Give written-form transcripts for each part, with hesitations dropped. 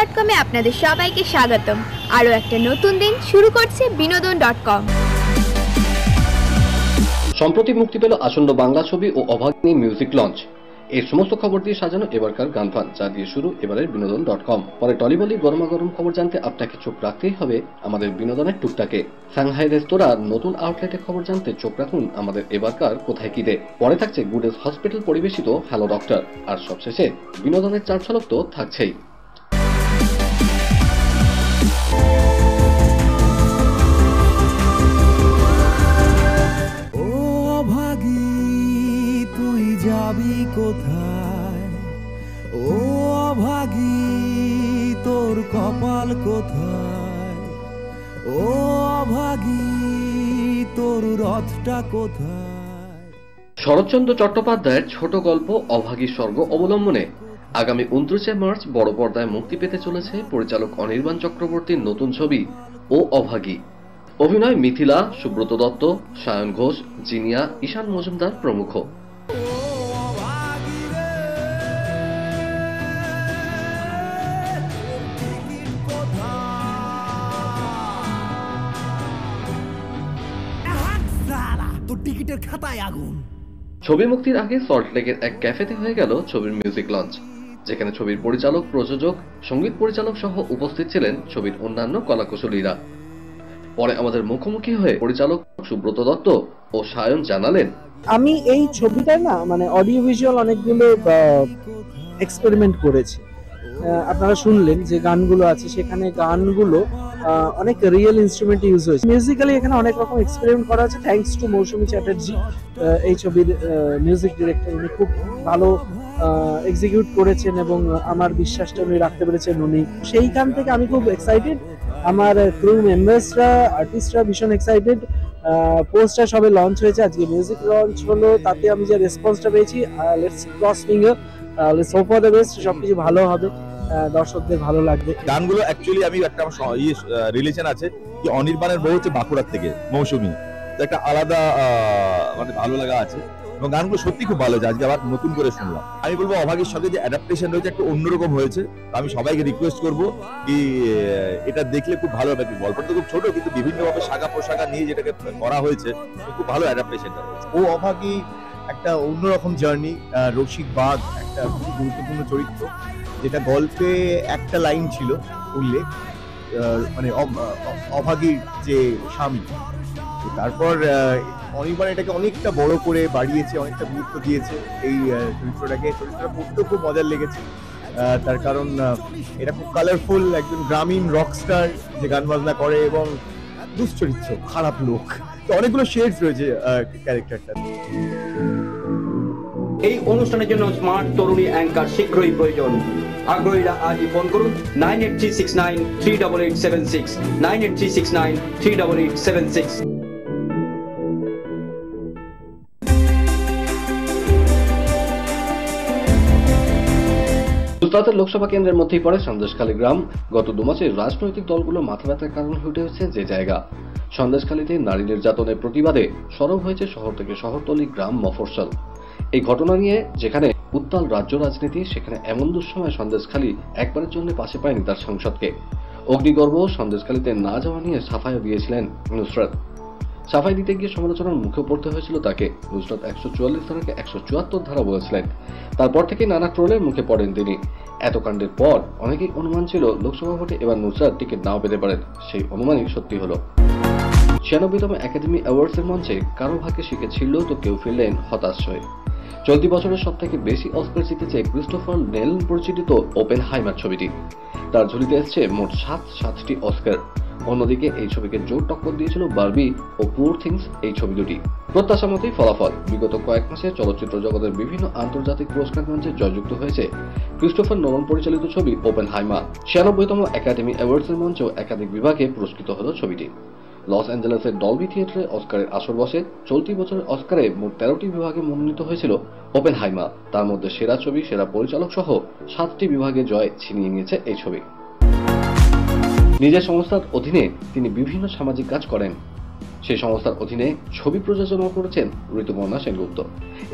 বিনোদন.com-এ আপনাদের সবাইকে স্বাগতম। আরও একটা নতুন দিন শুরু করছে বিনোদন.com। সম্প্রতি মুক্তি পেল আসন্ন বাংলা ছবি ও অভাগিনী মিউজিক লঞ্চ। এই সমস্ত খবর দিয়ে সাজানো এবারকার গানফান, যা দিয়ে শুরু এবারের বিনোদন.com। পরে টলিবলি গরমাগরম খবর জানতে আপনাকে চোখ রাখতেই হবে আমাদের বিনোদনের টুকটাকে। সাংহাই রেস্তোরাঁর নতুন আউটলেটে খবর জানতে চোখ রাখুন আমাদের এবারকার কোথায় কি দে। পরে থাকছে গুডেস হসপিটাল পরিবেশিত হ্যালো ডক্টর, আর সবশেষে বিনোদনের চার ঝলক তো থাকছেই। যাবি কোথায় ও অভাগী, তোর কপাল কোথায় ও অভাগী, তোর রথটা কোথায়। শরৎচন্দ্র চট্টোপাধ্যায়ের ছোট গল্প অভাগী স্বর্গ অবলম্বনে আগামী 29 মার্চ বড় পর্দায় মুক্তি পেতে চলেছে পরিচালক অনির্বাণ চক্রবর্তীর নতুন ছবি ও অভাগী। অভিনয় মিথিলা, সুব্রত দত্ত, সায়ন ঘোষ, জিনিয়া, ঈশান মজুমদার প্রমুখ। টিকিটের খাতায় আগুন। ছবি মুক্তির আগে সল্টলেকের এক ক্যাফেতে হয়ে গেল ছবির মিউজিক লঞ্চ, যেখানে ছবির পরিচালক, প্রযোজক, সঙ্গীত পরিচালক সহ উপস্থিত ছিলেন ছবির অন্যান্য কলাকুশলীরা। পরে আমাদের মুখোমুখি হয়ে পরিচালক সুব্রত দত্ত ও সায়ন জানালেন, আমি এই ছবিটা না অডিও ভিজুয়াল অনেকগুলো এক্সপেরিমেন্ট করেছি। আপনারা শুনলেন যে গানগুলো আছে, সেখানে গানগুলো অনেক রিয়েল ইনস্ট্রুমেন্ট ইউজ হয়েছে। মিউজিক্যালি এখানে অনেক রকম এক্সপেরিমেন্ট করা আছে, থ্যাঙ্কস টু মৌসুমী চ্যাটার্জি, এই ছবির মিউজিক ডিরেক্টর। উনি খুব ভালো এক্সিকিউট করেছেন এবং আমার বিশ্বাসটা উনি রাখতে পেরেছেন উনি। সেইখান থেকে আমি খুব এক্সাইটেড, আমার ক্রু মেম্বার্সরা, আর্টিস্টরা ভীষণ এক্সাইটেড। পোস্টার সবে লঞ্চ হয়েছে, আজকে মিউজিক লঞ্চ হলো, তাতে আমি যে রেসপন্সটা পেয়েছি, let's cross finger, let's hope for the best, সবকিছু ভালো হবে, দর্শকদের ভালো লাগবে। গানগুলো অ্যাকচুয়ালি আমি একটা রিলেশন আছে কি, অনির্বাণের বউ হচ্ছে বাঁকুড়ার থেকে মৌসুমী, তো একটা আলাদা ভালো লাগা আছে এবং গানগুলো সত্যি খুব ভালো হয়েছে। আজকে আবার নতুন করে শুনলাম। আমি বলবো অভাগীর সঙ্গে যে অ্যাডাপ্টেশন রয়েছে একটু অন্যরকম হয়েছে। আমি সবাইকে রিকোয়েস্ট করবো কি এটা দেখলে খুব ভালো হবে। গল্পটা তো খুব ছোট, কিন্তু বিভিন্নভাবে শাখা প্রশাখা নিয়ে যেটাকে করা হয়েছে, খুব ভালো অ্যাডাপ্টেশনটা হয়েছে। ও অভাগী একটা অন্যরকম জার্নি। রসিক বাঘ একটা খুব গুরুত্বপূর্ণ চরিত্র, যেটা গল্পে একটা লাইন ছিল উল্লেখ, অভাগীর যে স্বামী। তারপর অনির্বাণ এটাকে অনেকটা বড় করে বাড়িয়েছে, অনেকটা গুরুত্ব দিয়েছে এই চরিত্রটা পড়তেও খুব মজার লেগেছে। তার কারণ এটা খুব কালারফুল, একজন গ্রামীণ রকস্টার যে গান বাজনা করে এবং দুশ্চরিত্র, খারাপ লোক, তো অনেকগুলো শেডস রয়েছে ক্যারেক্টারটা। এই অনুষ্ঠানের জন্য স্মার্ট তরুণী অ্যাঙ্কার শীঘ্রই প্রয়োজন। আগ্রহীরা আজই ফোন করুন 9836938876, 9836938876। গুজরাতের লোকসভা কেন্দ্রের মধ্যেই পড়ে সন্দেশখালী গ্রাম। গত 2 মাসে রাজনৈতিক দলগুলো মাথা ব্যথার কারণ হয়ে উঠেছে যে জায়গা। সন্দেশখালীতে নারী নির্যাতনের প্রতিবাদে সরব হয়েছে শহর থেকে শহরতলি, গ্রাম, মফস্বল। এই ঘটনা নিয়ে যেখানে উত্তাল রাজ্য রাজনীতি, সেখানে এমন দুঃসময় সন্দেশখালী একবারের জন্য পাশে পায়নি তার সংসদকে। অগ্নিগর্ভ সন্দেশখালীতে না যাওয়া নিয়ে সাফাইও দিয়েছিলেন নুসরাত। সাফাই দিতে গিয়ে সমালোচনার মুখে পড়তে হয়েছিল তাকে। নুসরাত 144 ধারাকে 174 ধারা বলেছিলেন। তারপর থেকে নানা ট্রোলের মুখে পড়েন তিনি। এত কাণ্ডের পর অনেকেই অনুমান ছিল লোকসভা ভোটে এবার নুসরাত টিকিট নাও পেতে পারেন। সেই অনুমানই সত্যি হলো। 96তম একাডেমি অ্যাওয়ার্ডসের মঞ্চে কারো ভাগ্যে শিখে ছিল তো কেউ ফিরলেন হতাশ হয়ে। চলতি বছরের সব থেকে বেশি অস্কার জিতেছে ক্রিস্টোফার নোলান পরিচালিত ওপেনহাইমার ছবিটি। তার ঝুলিতে এসছে মোট 7টি অস্কার। অন্যদিকে এই ছবিকে জোর টক্কর দিয়েছিল বারবি ও পুয়ার থিংস এই ছবি দুটি। প্রত্যাশা মতোই ফলাফল। বিগত কয়েক মাসে চলচ্চিত্র জগতের বিভিন্ন আন্তর্জাতিক পুরস্কার মঞ্চে জয়যুক্ত হয়েছে ক্রিস্টোফার নোলান পরিচালিত ছবি ওপেনহাইমার। 96তম একাডেমি অ্যাওয়ার্ডসের মঞ্চেও একাধিক বিভাগে পুরস্কৃত হল ছবিটি। লস অ্যাঞ্জেলেসের ডলবি থিয়েটারে অস্কারের আসর বসে। চলতি বছরের অস্কারে মোট 13টি বিভাগে মনোনীত হয়েছিল ওপেনহাইমার। তার মধ্যে সেরা ছবি, সেরা পরিচালক সহ 7টি বিভাগে জয় ছিনিয়ে নিয়েছে এই ছবি। নিজের সংস্থার অধীনে তিনি বিভিন্ন সামাজিক কাজ করেন। সেই সংস্থার অধীনে ছবি প্রযোজনা করেছেন ঋতুপর্ণা সেনগুপ্ত।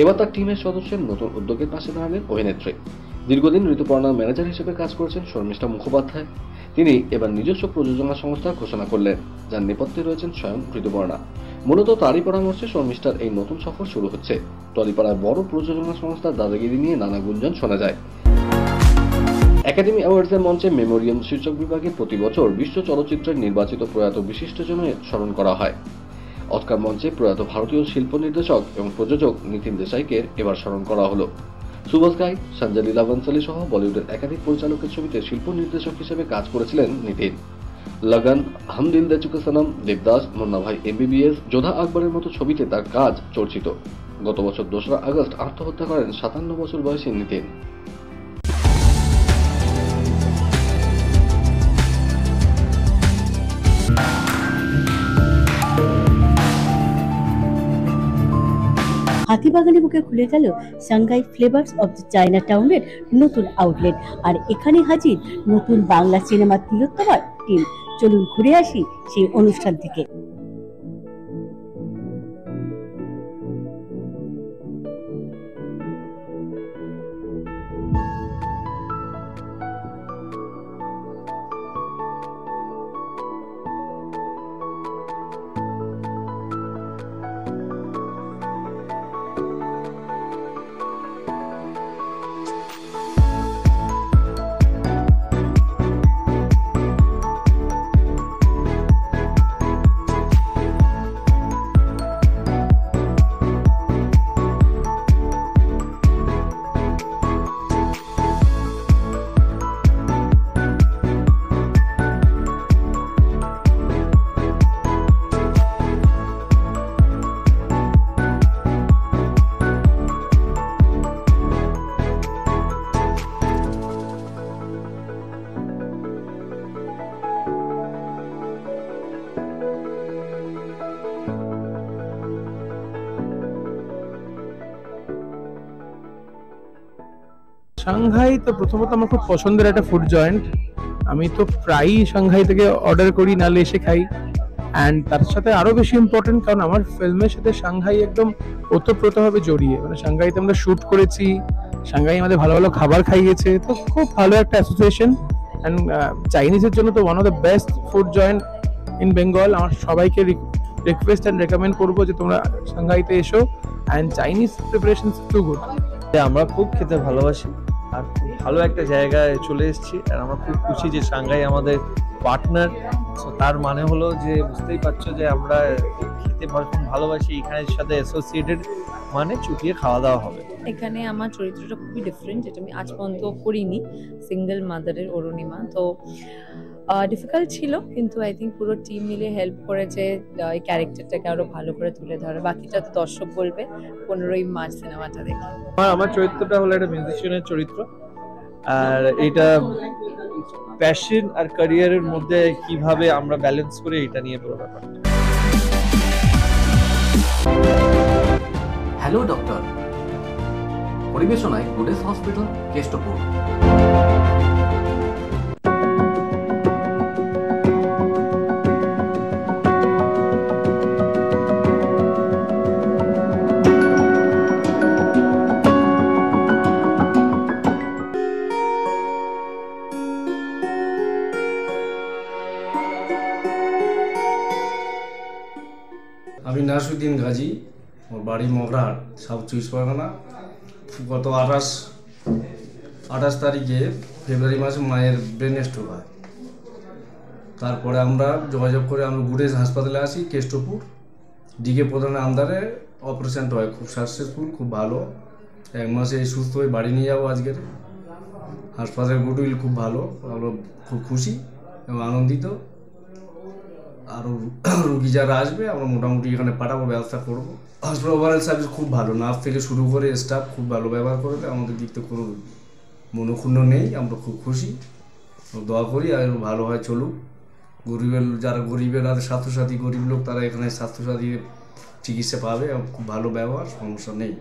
এবার তার টিমের সদস্যের নতুন উদ্যোগের পাশে দাঁড়ালেন অভিনেত্রী। দীর্ঘদিন ঋতুপর্ণার ম্যানেজার হিসেবে কাজ করেছেন শর্মিষ্ঠা মুখোপাধ্যায়। তিনি এবার নিজস্ব প্রযোজনা সংস্থা ঘোষণা করলেন, যার নেপথ্যে রয়েছেন স্বয়ং ঋতুপর্ণা। মূলত তারই পরামর্শে শর্মিষ্ঠার এই নতুন সফর শুরু হচ্ছে। টলিপাড়ার বড় প্রযোজনা সংস্থার দাদাগিরি নিয়ে নানা গুঞ্জন শোনা যায়। একাডেমি অ্যাওয়ার্ডসের মঞ্চে মেমোরিয়াম শীর্ষক বিভাগে প্রতি বছর বিশ্ব চলচ্চিত্রের নির্বাচিত প্রয়াত বিশিষ্টজনের স্মরণ করা হয়। অস্কার মঞ্চে প্রয়াত ভারতীয় শিল্প নির্দেশক এবং প্রযোজক নিতিন দেশাইকে এবার স্মরণ করা হলো। সুভাষ গাই, সঞ্জয় লীলা বনসালী সহ বলিউডের একাধিক পরিচালকের ছবিতে শিল্প নির্দেশক হিসেবে কাজ করেছিলেন নিতিন। লগন, হাম দিল দে চুকে সনম, দেবদাস, মুন্না ভাই MBBS, যোধা আকবরের মতো ছবিতে তার কাজ চর্চিত। গত বছর 2রা আগস্ট আত্মহত্যা করেন 57 বছর বয়সী নিতিন। হাতিবাগানে বুকে খুলে গেল Shanghai flavours of the China টাউনের নতুন আউটলেট। আর এখানে হাজির নতুন বাংলা সিনেমার তিলোত্তমার টিম। চলুন ঘুরে আসি সেই অনুষ্ঠান থেকে। সাংহাই তো প্রথমত আমার খুব পছন্দের একটা ফুড জয়েন্ট। আমি তো প্রায়ই সাংহাই থেকে অর্ডার করি, নালে এসে খাই। অ্যান্ড তার সাথে আরো বেশি ইম্পর্টেন্ট, কারণ আমার ফিল্মের সাথে সাংহাই একদম ওতপ্রোতভাবে জড়িয়ে। মানে সাংহাইতে আমরা শুট করেছি, সাংহাই আমাদের ভালো ভালো খাবার খাইয়েছে, তো খুব ভালো একটা অ্যাসোসিয়েশন। অ্যান্ড চাইনিজের জন্য তো one of the best food joint in Bengal. আমার সবাইকে রিকোয়েস্ট অ্যান্ড রেকমেন্ড করবো যে তোমরা সাংহাইতে এসো। And Chinese preparation to good. আমরা খুব খেতে ভালোবাসি আর খুব ভালো একটা জায়গায় চলে এসেছি। আর আমরা খুব খুশি যে সাংঘাই আমাদের পার্টনার। তার মানে হলো যে বুঝতেই পারছো যে আমরা খেতে ভীষণ ভালোবাসি, এখানের সাথে অ্যাসোসিয়েটেড মানে চুটিয়ে খাওয়া দাওয়া হবে। এখানে আমার চরিত্রটা খুবই ডিফারেন্ট, যেটা আমি আজ পর্যন্ত করিনি। সিঙ্গেল মাদারের অরুণিমা, তো ডিফিকাল্ট ছিল, কিন্তু আই থিঙ্ক পুরো টিম মিলে হেল্প করেছে এই ক্যারেক্টারটাকে আরো ভালো করে তুলে ধরে। বাকিটা তো দর্শক বলবে 15ই মার্চ সিনেমাটা দেখে। আমার চরিত্রটা হলো একটা মিউজিশিয়ানের চরিত্র, আর এটা প্যাশন আর ক্যারিয়ারের মধ্যে কিভাবে আমরা ব্যালেন্স করি এটা নিয়ে পুরো ব্যাপারটা। হ্যালো ডক্টর, পরিবেশনায় গুডেস হসপিটাল, কেষ্টপুর। আমি নাসুদ্দিন গাজী, ওর বাড়ি মগরাহাট, সাউথ 24 পরগনা। গত 28 তারিখে ফেব্রুয়ারি মাসে মায়ের ব্রেন স্ট্রোক হয়। তারপরে আমরা যোগাযোগ করে আমরা গুডেস হাসপাতালে আসি, কেষ্টপুর। ডিকে প্রধানের আন্ডারে অপারেশনটা হয়, খুব সাকসেসফুল, খুব ভালো। 1 মাসে সুস্থ হয়ে বাড়ি নিয়ে যাবো আজকের। হাসপাতালের গুডউইল খুব ভালো, আমরা খুব খুশি এবং আনন্দিত। আরও রুগী যারা আসবে আমরা মোটামুটি এখানে পাঠাবো, ব্যবস্থা করবো। হাসপাতাল ওভারঅল সার্ভিস খুব ভালো, নার্স থেকে শুরু করে স্টাফ খুব ভালো ব্যবহার করবে। আমাদের দিক থেকে কোনো মনোক্ষুণ্ণ নেই, আমরা খুব খুশি। দোয়া করি আর ভালো হয় চলুক। যারা গরিবের স্বাস্থ্যসাথী, গরিব লোক, তারা এখানে স্বাস্থ্যসাথী চিকিৎসা পাবে। খুব ভালো ব্যবহার, সমস্যা নেই।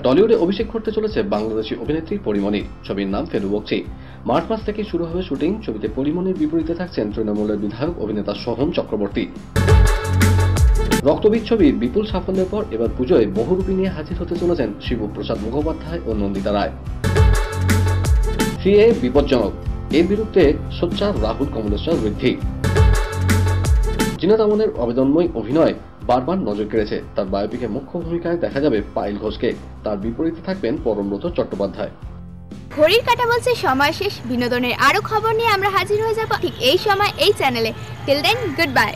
টলিউডে অভিষেক করতে চলেছে বাংলাদেশি অভিনেত্রী পরিমণি। ছবির নাম ফেলু বকচি। মার্চ মাস থেকে শুরু হবে শুটিং। ছবিতে পরিমণির বিপরীতে থাকছেন তৃণমূলের বিধায়ক অভিনেতা সোহম চক্রবর্তী। রক্তবীজ ছবির বিপুল সাফল্যের পর এবার পুজোয় বহুরূপী নিয়ে হাজির হতে চলেছেন শিবপ্রসাদ মুখোপাধ্যায় ও নন্দিতা রায়। সিএ বিপজ্জনক, এর বিরুদ্ধে সোচ্চার রাহুল কমলেশ্বর ঋদ্ধি। জিনাত আমনের আবেদনময় অভিনয় বারবার নজর কেড়েছে। তার বায়োপিকে মুখ্য ভূমিকায় দেখা যাবে পায়েল ঘোষকে। তার বিপরীতে থাকবেন পরমব্রত চট্টোপাধ্যায়। ঘড়ির কাঁটা বলছে সময় শেষ। বিনোদনের আরো খবর নিয়ে আমরা হাজির হয়ে যাব ঠিক এই সময় এই চ্যানেলে। Till then, good by.